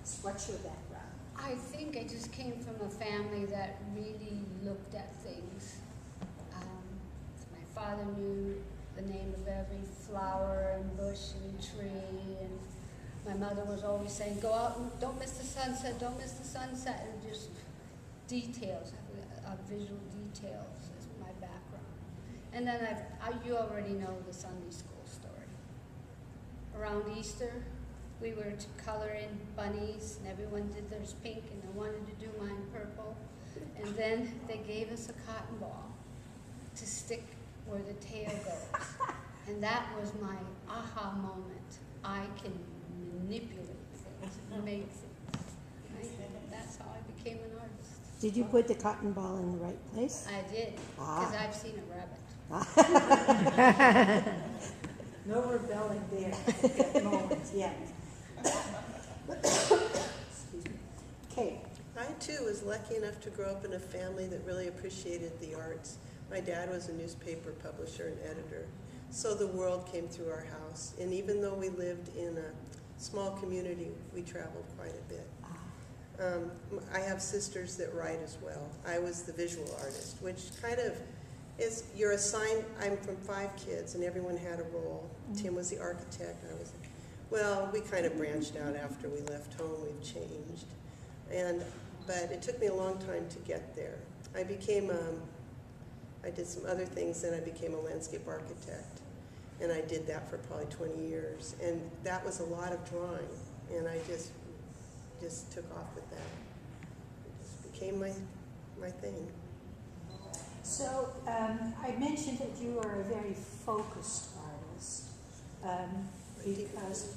artist? What's your background? I think I just came from a family that really looked at things. My father knew the name of every flower and bush and tree, and my mother was always saying, go out and don't miss the sunset, don't miss the sunset, and just details, visual details is my background. And then you already know the Sunday school story. Around Easter, we were to color in bunnies, and everyone did theirs pink, and I wanted to do mine purple. And then they gave us a cotton ball to stick where the tail goes. And that was my aha moment. I can manipulate things and make things. Right? That's how I became an artist. Did you put the cotton ball in the right place? I did, because I've seen a rabbit. No rebelling there at that moment yet. Excuse me. Kate. I too was lucky enough to grow up in a family that really appreciated the arts. My dad was a newspaper publisher and editor, so the world came through our house. And even though we lived in a small community, we traveled quite a bit. I have sisters that write as well. I was the visual artist, which kind of is, you're assigned, I'm from 5 kids, and everyone had a role. Tim was the architect, I was, well, we kind of branched out after we left home, we've changed. But it took me a long time to get there. I did some other things, then I became a landscape architect. And I did that for probably 20 years. And that was a lot of drawing, and I just took off with that. It just became my thing. So I mentioned that you are a very focused artist because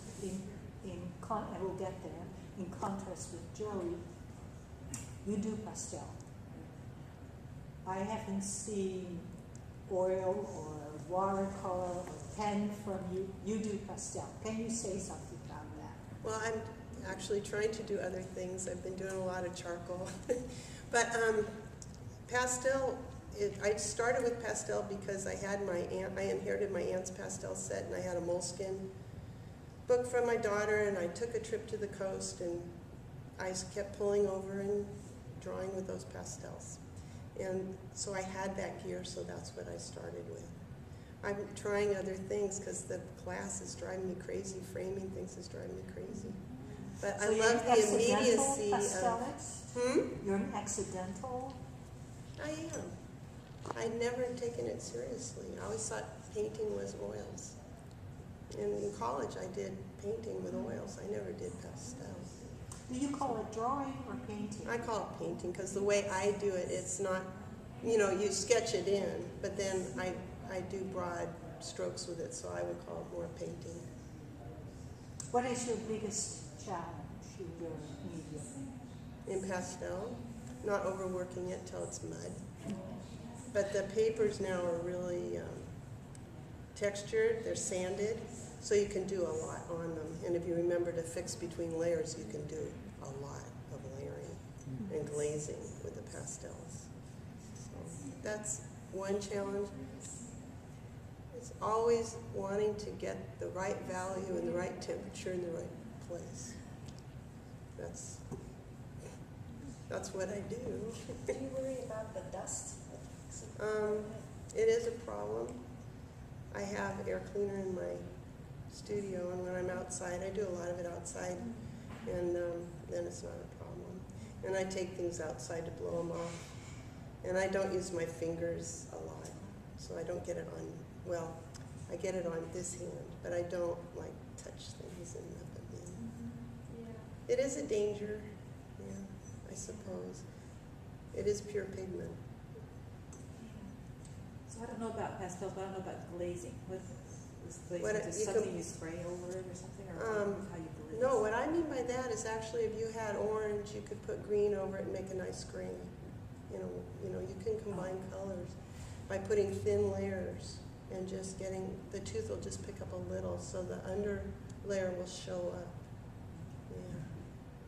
I will get there, in contrast with Joey, you do pastel. I haven't seen oil or watercolor or pen from you. You do pastel. Can you say something about that? Well, I'm actually trying to do other things. I've been doing a lot of charcoal. But pastel, I started with pastel because I inherited my aunt's pastel set, and I had a moleskin book from my daughter, and I took a trip to the coast, and I kept pulling over and drawing with those pastels. And so I had that gear, so that's what I started with. I'm trying other things because the class is driving me crazy. Framing things is driving me crazy. But So I love the immediacy of... You're an accidental? I am. I'd never taken it seriously. I always thought painting was oils. And in college I did painting with oils. I never did pastels. Do you call it drawing or painting? I call it painting because the way I do it, it's not, you sketch it in, but then I do broad strokes with it, so I would call it more painting. What is your biggest challenge in your medium? In pastel, not overworking it till it's mud. But the papers now are really textured, they're sanded, so you can do a lot on them. And if you remember to fix between layers, you can do a lot of layering and glazing with the pastels. So that's one challenge. It's always wanting to get the right value and the right temperature in the right place. That's what I do. Do you worry about the dust? It is a problem. I have air cleaner in my studio, and when I'm outside, I do a lot of it outside, and then it's not a problem. And I take things outside to blow them off. And I don't use my fingers a lot, so I don't get it on, well, I get it on this hand, but I don't touch things and rub them in. Yeah. It is a danger, yeah, I suppose. It is pure pigment. So I don't know about pastels, but I don't know about glazing. What is glazing? What Just something you spray over it or something, or how you glaze? No, what I mean by that is actually if you had orange, you could put green over it and make a nice grain. You can combine colors by putting thin layers and just getting, the tooth will just pick up a little so the under layer will show up. Yeah,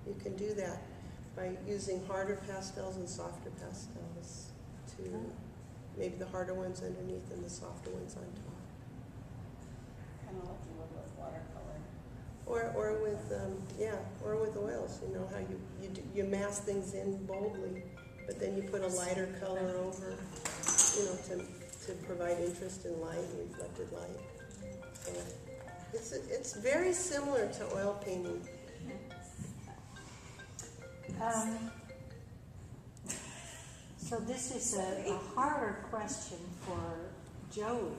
you can do that by using harder pastels and softer pastels to maybe the harder ones underneath and the softer ones on top. Kind of like you would with watercolor. Or with oils. pastel's, you know, how you mask things in boldly, but then you put a lighter color over, you know, to provide interest in light, reflected light. So it's very similar to oil painting. So this is a harder question for Joey.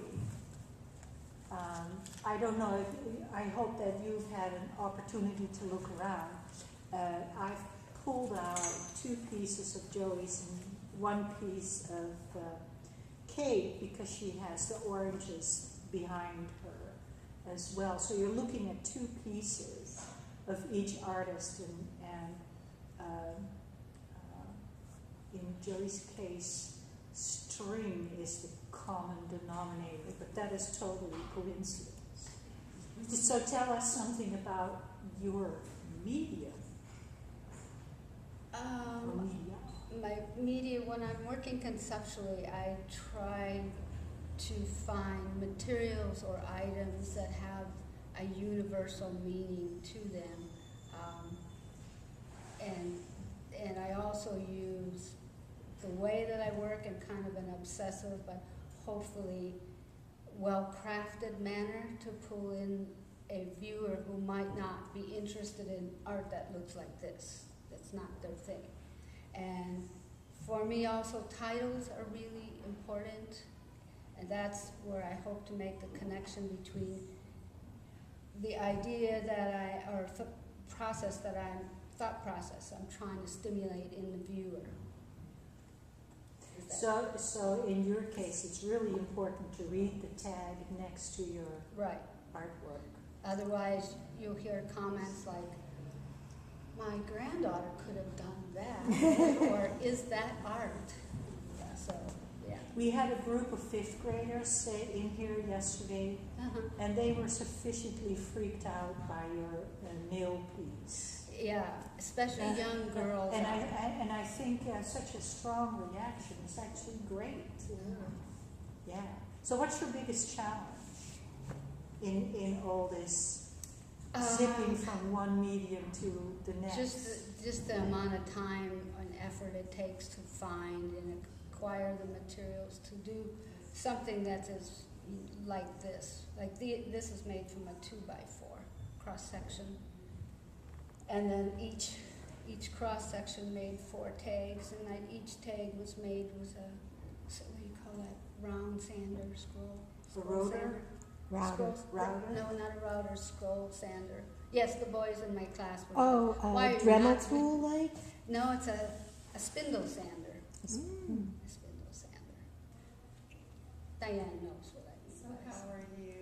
I don't know I hope that you've had an opportunity to look around. I've pulled out 2 pieces of Joey's and 1 piece of Kate, because she has the oranges behind her as well. So you're looking at 2 pieces of each artist, and in Joey's case, string is the common denominator, but that is totally coincidence. So tell us something about your medium. Or media. My media, when I'm working conceptually, I try to find materials or items that have a universal meaning to them. And I also use the way that I work in kind of an obsessive but hopefully well-crafted manner to pull in a viewer who might not be interested in art that looks like this. That's not their thing. And for me also, titles are really important, and that's where I hope to make the connection between the idea that thought process I'm trying to stimulate in the viewer. So in your case, it's really important to read the tag next to your Right. artwork. Otherwise, you'll hear comments like, "My granddaughter could have done that," or "Is that art?" So, yeah. We had a group of 5th graders stay in here yesterday, and they were sufficiently freaked out by your nail piece. Yeah, especially young girls. And I think such a strong reaction is actually great. Yeah. So what's your biggest challenge in all this zipping from one medium to the next? Just the amount of time and effort it takes to find and acquire the materials to do something that is like this. Like this is made from a 2x4 cross section. And then each cross section made 4 tags, and then each tag was made with a, what do you call that, round sander, scroll router? sander? Router. Router? No, not a router, scroll sander. Yes, the boys in my class were. Oh, Why are you Dremel not- tool like? No, it's a spindle sander. A spindle sander. Diane knows what I mean. So how are you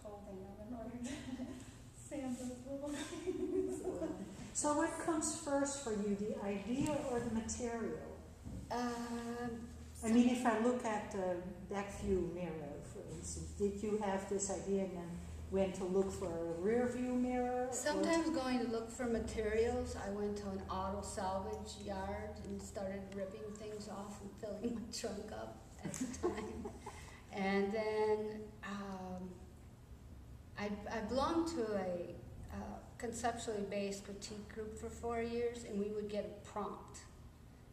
holding them in order to sand those little So what comes first for you, the idea or the material? I mean, if I look at the back view mirror, for instance, did you have this idea and then went to look for a rear view mirror? Sometimes going to look for materials, I went to an auto salvage yard and started ripping things off and filling my trunk up at the time. And then I belonged to a conceptually based critique group for 4 years, and we would get a prompt.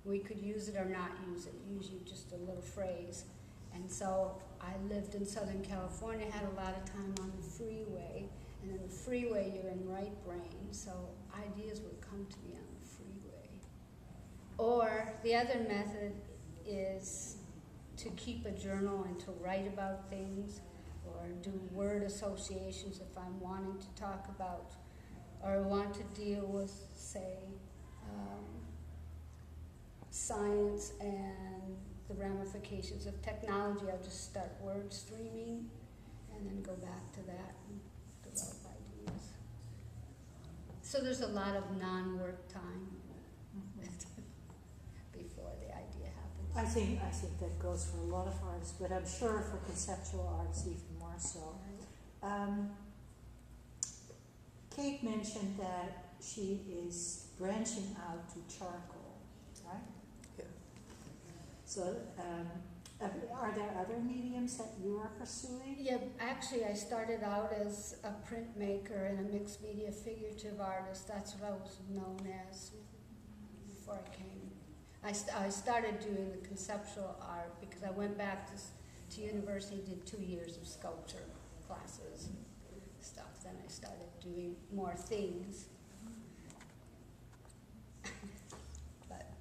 We could use it or not use it, usually just a little phrase. And so I lived in Southern California, had a lot of time on the freeway, and in the freeway you're in right brain, so ideas would come to me on the freeway. Or the other method is to keep a journal and to write about things, or do word associations if I'm wanting to talk about or want to deal with, say, science and the ramifications of technology. I'll just start word streaming and then go back to that and develop ideas. So there's a lot of non-work time before the idea happens. I think that goes for a lot of artists, but I'm sure for conceptual artists even more so. Kate mentioned that she is branching out to charcoal, right? Yeah. So Are there other mediums that you are pursuing? Yeah, actually, I started out as a printmaker and a mixed media figurative artist. That's what I was known as before I came. I started doing the conceptual art because I went back to university, did 2 years of sculpture classes and stuff. Then I started doing more things. But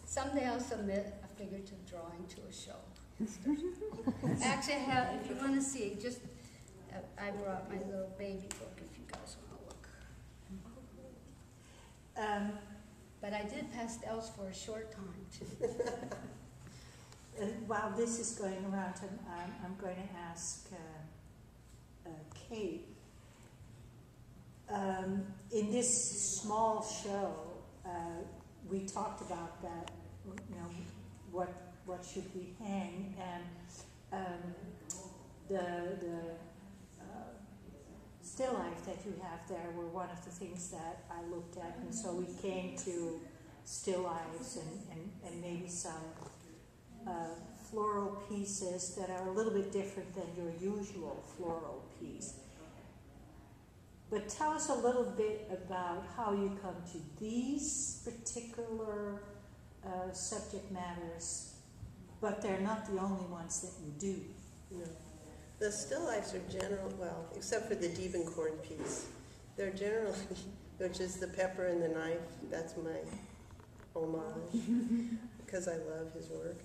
someday I'll submit a figurative drawing to a show. Actually, I have, if you want to see, just I brought my little baby book if you guys want to look. But I did pastels for a short time too. While this is going around, I'm going to ask Kate. In this small show, we talked about that. You know, what should we hang, and the still life that you have there were one of the things that I looked at, and so we came to still lives and maybe some floral pieces that are a little bit different than your usual floral piece. But tell us a little bit about how you come to these particular subject matters, but they're not the only ones that you do. No. The still lifes are general, well, except for the Diebenkorn piece. They're generally, which is the pepper and the knife, that's my homage, because I love his work.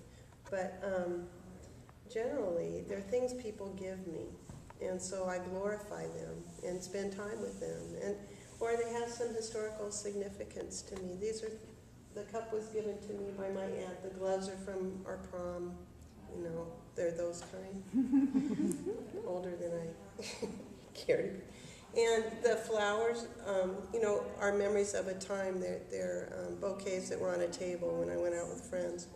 But generally, they're things people give me, and so I glorify them and spend time with them, and or they have some historical significance to me. The cup was given to me by my aunt. The gloves are from our prom. You know, they're those kind. Older than I cared. And the flowers, you know, are memories of a time. They're bouquets that were on a table when I went out with friends.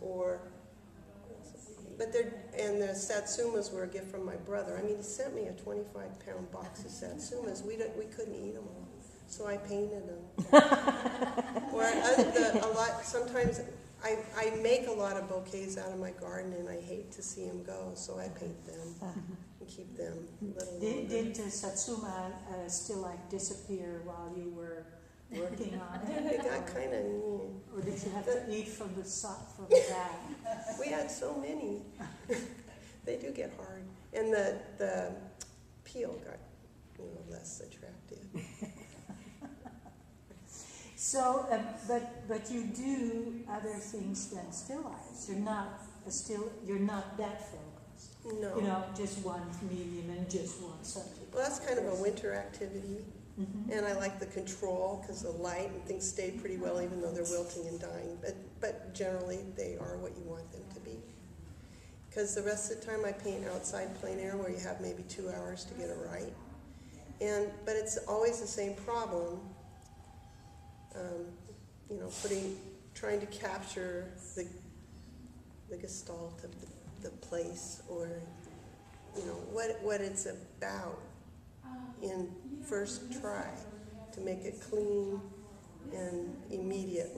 And the satsumas were a gift from my brother. I mean, he sent me a 25-pound box of satsumas. We couldn't eat them all, so I painted them. Sometimes I make a lot of bouquets out of my garden, and I hate to see them go, so I paint them and keep them a little longer. Did Satsuma still like disappear while you were working on it? It got kind of neat. Or did you have to eat from the bag? We had so many. They do get hard, and the peel got less attractive. So, but you do other things than still lifes. You're not that focused. No. You know, just one medium and just one subject. Well, that's kind of a winter activity, Mm-hmm. and I like the control because the light and things stay pretty well, even though they're wilting and dying. But generally, they are what you want them to be. Because the rest of the time, I paint outside plein air, where you have maybe 2 hours to get it right. But it's always the same problem. Trying to capture the gestalt of the place, or what it's about in first try, to make it clean and immediate,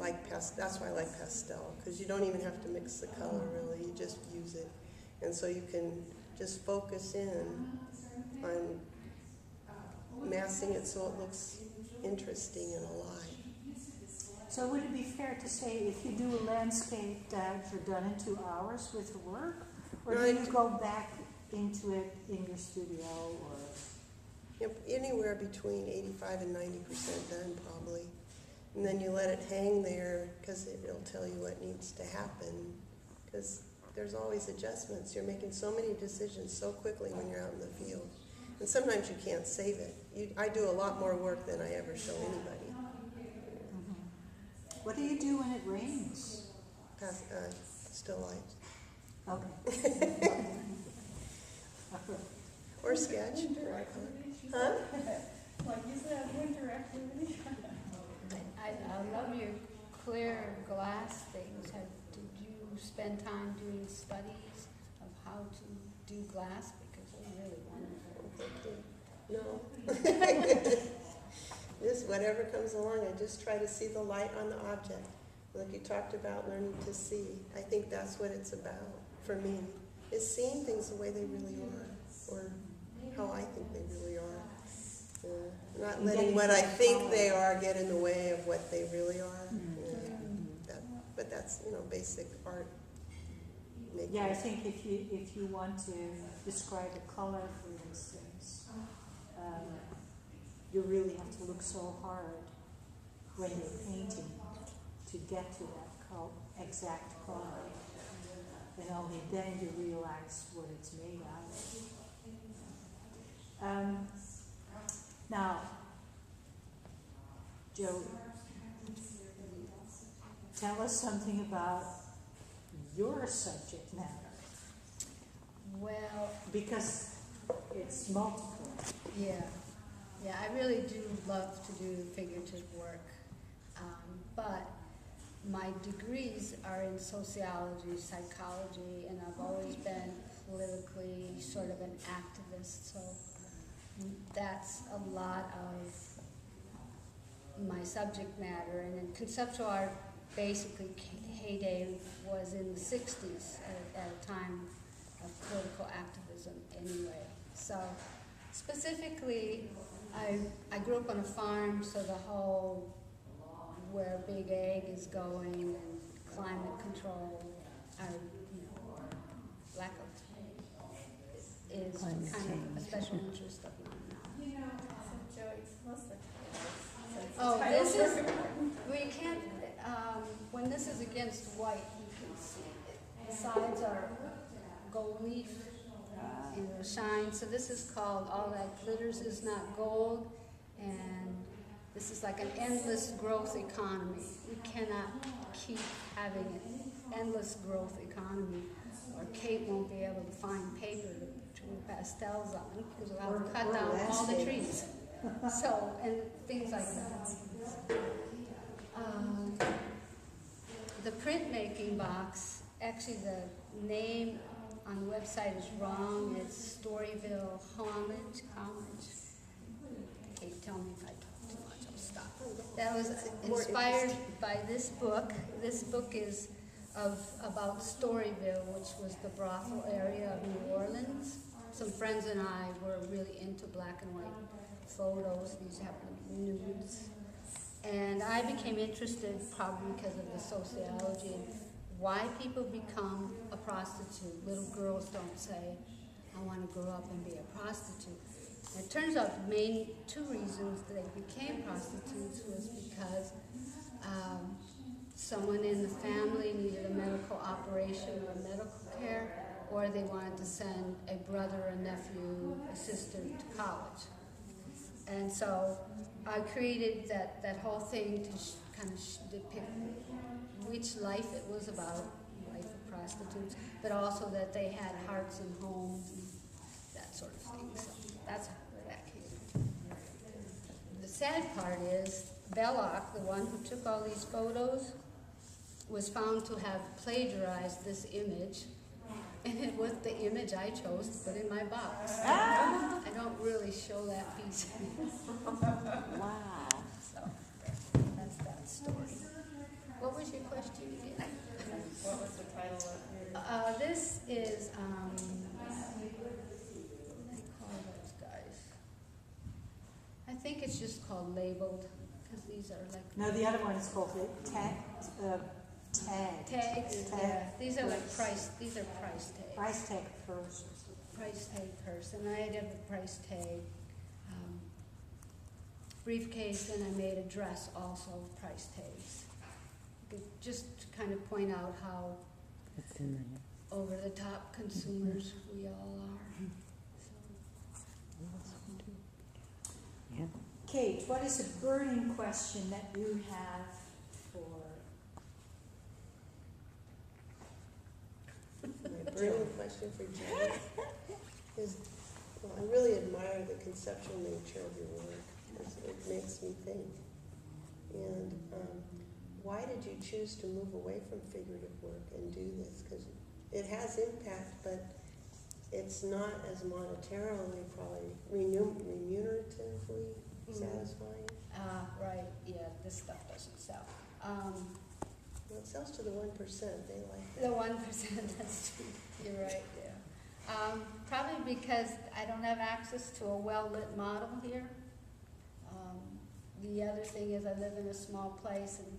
that's why I like pastel, because you don't even have to mix the color really, you just use it, and so you can just focus in on massing it so it looks interesting and alive. So would it be fair to say if you do a landscape that you're done in 2 hours with the work? Or do you go back into it in your studio? Or Anywhere between 85 and 90% done probably. And then you let it hang there because it'll tell you what needs to happen. Because there's always adjustments. You're making so many decisions so quickly when you're out in the field. And sometimes you can't save it. I do a lot more work than I ever show anybody. what do you do when it rains? Still life. Okay. Or sketch. Huh? Like you said, winter activity. I love your clear glass things. Did you spend time doing studies of how to do glass? Because they're really wonderful. No. Just whatever comes along, I just try to see the light on the object. Like you talked about learning to see. I think that's what it's about for me. is seeing things the way they really are, or how I think they really are. Not letting what I think they are get in the way of what they really are. But that's, basic art making. Yeah, I think if you want to describe a color, for instance, you really have to look so hard when you're painting to get to that exact color. And only then you realize what it's made out of. Now, Joey, tell us something about your subject matter, Well, because it's multiple. yeah, I really do love to do figurative work, but my degrees are in sociology, psychology, and I've always been politically sort of an activist, so that's a lot of my subject matter. And in conceptual art, basically heyday was in the 60s at a time of political activism anyway. So specifically, I grew up on a farm, so the whole where Big Ag is going and climate control, lack of is Climate kind of a change. special interest of mine now. So Joey, what's the titles? Oh, this is, we can't, when this is against white, you can see it. The sides are gold leaf and it'll shine. So this is called All That Glitters Is Not Gold. And this is like an endless growth economy. We cannot keep having an endless growth economy, or Kate won't be able to find paper to put pastels on because we'll have to cut down all the trees. So, and things like that. The printmaking box, actually the name on the website is wrong. It's Storyville Homage. Kate, tell me if I talk too much, I'll stop. That was inspired by this book. This book is about Storyville, which was the brothel area of New Orleans. Some friends and I were really into black and white photos. These happen to be nudes. And I became interested probably because of the sociology and why people become a prostitute. Little girls don't say, I want to grow up and be a prostitute. And it turns out the main two reasons that they became prostitutes was because someone in the family needed a medical operation or medical care, or they wanted to send a brother, a nephew, a sister to college. And so I created that whole thing to kind of depict which life it was about, life of prostitutes, but also that they had hearts and homes and that sort of thing. So that's where that came from. The sad part is Belloc, the one who took all these photos, was found to have plagiarized this image, and it was the image I chose to put in my box. I don't really show that piece. Wow. So that's that story. What was your question again? What was the title of your? This is, what do they call those guys? I think it's just called labeled, because these are like No, the other one is called the tags. tags. Yeah, these are like price. These are price tags. Price tag first. Price tag person. I did a price tag briefcase, and I made a dress also with price tags. Just to kind of point out how It's in there. over the top consumers we all are. Yeah. Kate, what is a burning question that you have for My burning question for Julie is, well, I really admire the conceptual nature of your work. It makes me think. And why did you choose to move away from figurative work and do this? Because it has impact, but it's not as monetarily probably remuneratively satisfying. Right, yeah, this stuff doesn't sell. Well, it sells to the 1%. They like The that. 1%, that's true. You're right, yeah. Probably because I don't have access to a well-lit model here. The other thing is I live in a small place and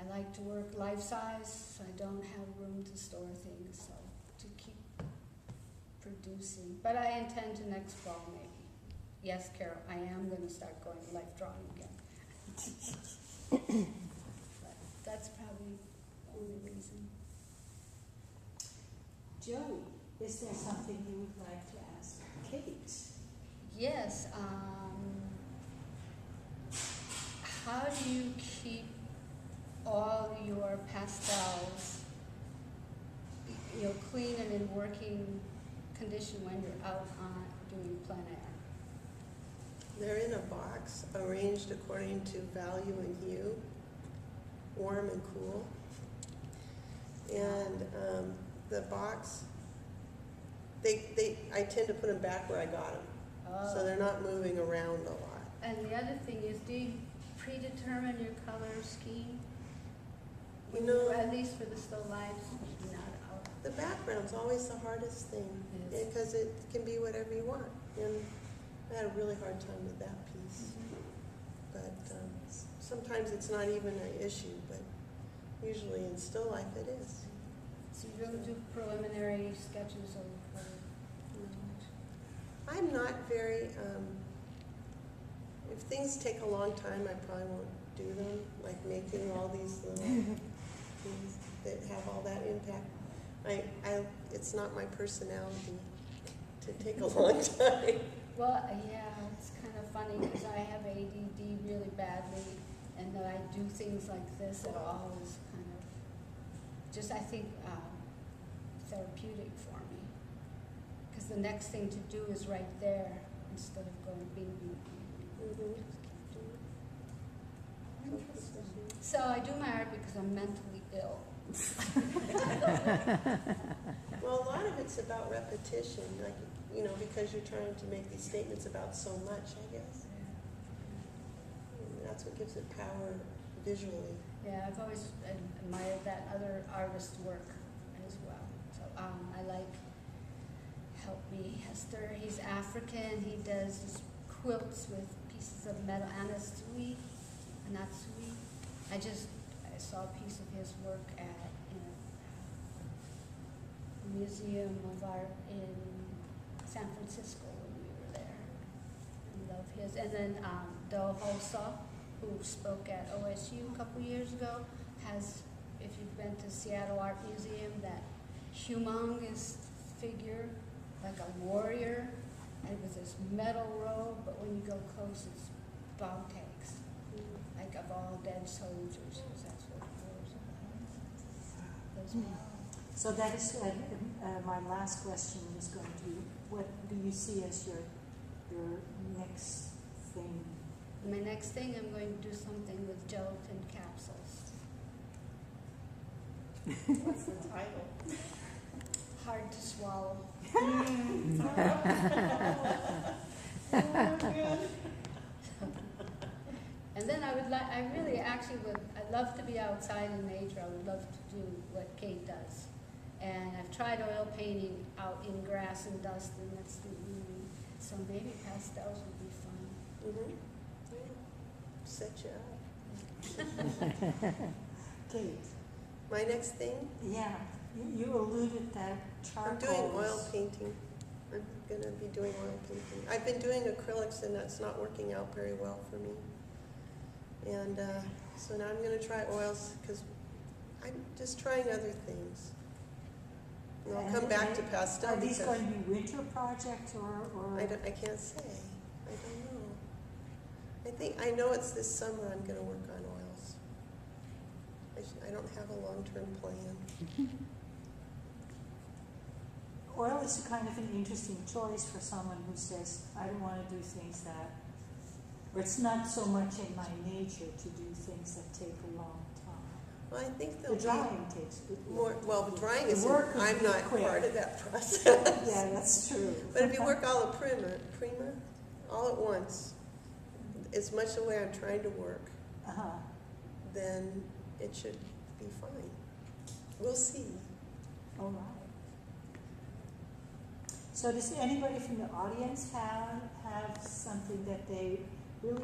I like to work life-size, so I don't have room to store things, so to keep producing. But I intend to next fall maybe. Yes, Carol, I am going to start going to life drawing again. But that's probably the only reason. Joey, is there something you would like to ask Kate? Yes, how do you keep all your pastels, clean and in working condition when you're out on doing plein air? They're in a box arranged according to value and hue, warm and cool. And the box, I tend to put them back where I got them, so they're not moving around a lot. And the other thing is, do you predetermine your color scheme? You know, At least for the still lifes, not out. the background's always the hardest thing, Yes. because it can be whatever you want. And I had a really hard time with that piece. But sometimes it's not even an issue, but usually in still life it is. So you don't do preliminary sketches of color? I'm not very, if things take a long time, I probably won't do them, like making all these little things that have all that impact. It's not my personality to take a long time. Well, yeah, it's kind of funny because I have ADD really badly, and that I do things like this at all is kind of just, I think, therapeutic for me. Because the next thing to do is right there instead of going bing, bing, bing. Just keep doing it. So I do my art because I'm mentally ill. Well, a lot of it's about repetition, like, because you're trying to make these statements about so much, I guess. And that's what gives it power visually. Yeah, I've always admired that other artist's work as well. So I like Help Me Hester. He's African. He does these quilts with pieces of metal, anasui. I saw a piece of his work in a museum of art in San Francisco when we were there. I love his. And then Do Hosa, who spoke at OSU a couple years ago, has, if you've been to Seattle Art Museum, that humongous figure, like a warrior, and with this metal robe, but when you go close, it's dog tags, like of all dead soldiers, because that's what wars are. Those metal. So that is my last question is going to be, what do you see as your next thing? My next thing, I'm going to do something with gelatin capsules. What's the title? Hard to swallow. And then I'd love to be outside in nature. I would love to do what Kate does. And I've tried oil painting out in grass and dust, and that's the so maybe pastels would be fun. Mm-hmm. Yeah. Set you up. Kate, My next thing, yeah, you alluded that charcoal. I'm doing oil painting. I'm going to be doing oil painting. I've been doing acrylics, and that's not working out very well for me. And so now I'm going to try oils, because I'm just trying other things. And I'll come back to pastel. Are these because going to be winter projects or? I can't say. I don't know. I know it's this summer I'm going to work on oils. I don't have a long-term plan. Oil is kind of an interesting choice for someone who says, I don't want to do things that, or it's not so much in my nature to do things that take a long time. Well, I think The there'll drying takes more. Well, drying is. work is I'm not quick. part of that process. Yeah, that's true. But if you work all the prima, all at once, as much the way I'm trying to work, Uh-huh. then it should be fine. We'll see. All right. So does anybody from the audience have something that they